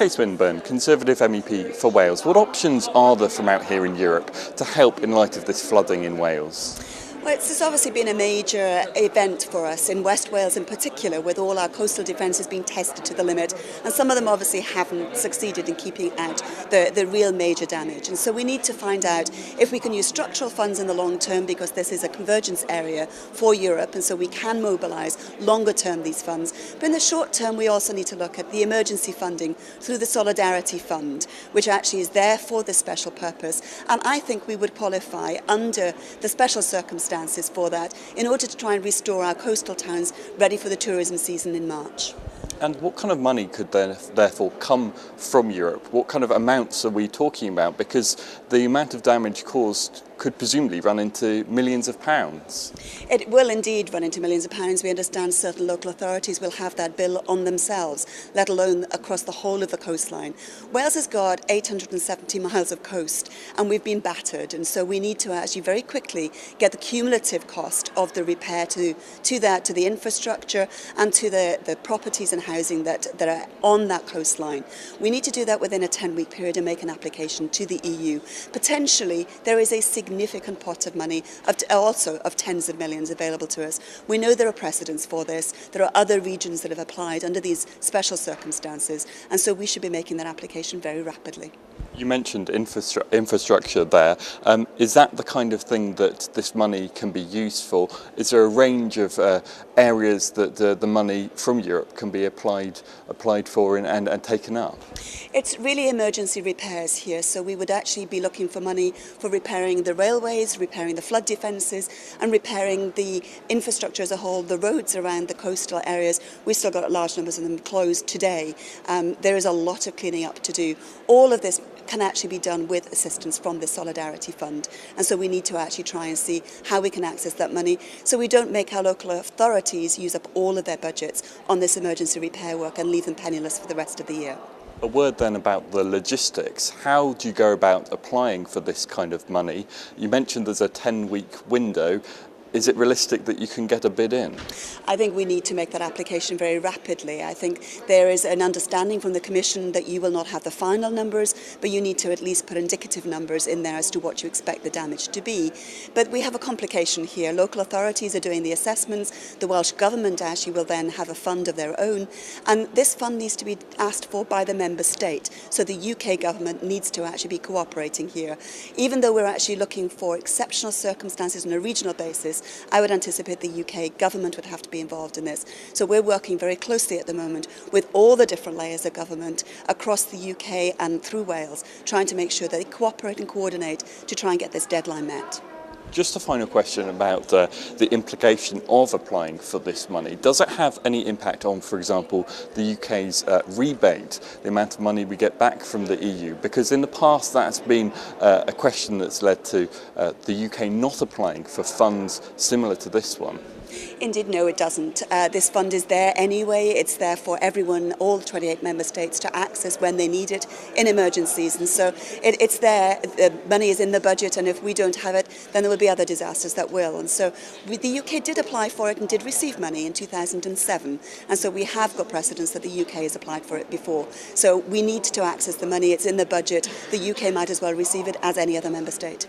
Case Winburn, Conservative MEP for Wales. What options are there from out here in Europe to help in light of this flooding in Wales? Well, this has obviously been a major event for us in West Wales in particular, with all our coastal defences being tested to the limit, and some of them obviously haven't succeeded in keeping out the real major damage. And so we need to find out if we can use structural funds in the long term, because this is a convergence area for Europe, and so we can mobilise longer term these funds. But in the short term, we also need to look at the emergency funding through the Solidarity Fund, which actually is there for this special purpose. And I think we would qualify under the special circumstances for that in order to try and restore our coastal towns ready for the tourism season in March. And what kind of money could therefore come from Europe? What kind of amounts are we talking about? Because the amount of damage caused could presumably run into millions of pounds. It will indeed run into millions of pounds. We understand certain local authorities will have that bill on themselves, let alone across the whole of the coastline. Wales has got 870 miles of coast, and we've been battered, and so we need to actually very quickly get the cumulative cost of the repair to the infrastructure and to the properties and housing that are on that coastline. We need to do that within a 10-week period and make an application to the EU. Potentially, there is a significant pot of money, also of tens of millions available to us. We know there are precedents for this. There are other regions that have applied under these special circumstances, and so we should be making that application very rapidly. You mentioned infrastructure there. Is that the kind of thing that this money can be used for? Is there a range of areas that the money from Europe can be applied for and taken up? It's really emergency repairs here, so we would actually be looking for money for repairing the railways, repairing the flood defences, and repairing the infrastructure as a whole, the roads around the coastal areas. We've still got large numbers of them closed today. There is a lot of cleaning up to do. All of this can actually be done with assistance from the Solidarity Fund, and so we need to actually try and see how we can access that money so we don't make our local authorities use up all of their budgets on this emergency repair work and leave them penniless for the rest of the year. A word then about the logistics. How do you go about applying for this kind of money? You mentioned there's a 10-week window. Is it realistic that you can get a bid in? I think we need to make that application very rapidly. I think there is an understanding from the Commission that you will not have the final numbers, but you need to at least put indicative numbers in there as to what you expect the damage to be. But we have a complication here. Local authorities are doing the assessments. The Welsh Government actually will then have a fund of their own, and this fund needs to be asked for by the member state. So the UK Government needs to actually be cooperating here. Even though we're actually looking for exceptional circumstances on a regional basis, I would anticipate the UK Government would have to be involved in this. So we're working very closely at the moment with all the different layers of government across the UK and through Wales, trying to make sure that they cooperate and coordinate to try and get this deadline met. Just a final question about the implication of applying for this money. Does it have any impact on, for example, the UK's rebate, the amount of money we get back from the EU? Because in the past that's been a question that's led to the UK not applying for funds similar to this one. Indeed, no, it doesn't. This fund is there anyway. It's there for everyone, all 28 member states, to access when they need it in emergencies. And so it's there. The money is in the budget, and if we don't have it, then there will be other disasters that will. And so the UK did apply for it and did receive money in 2007. And so we have got precedents that the UK has applied for it before. So we need to access the money. It's in the budget. The UK might as well receive it as any other member state.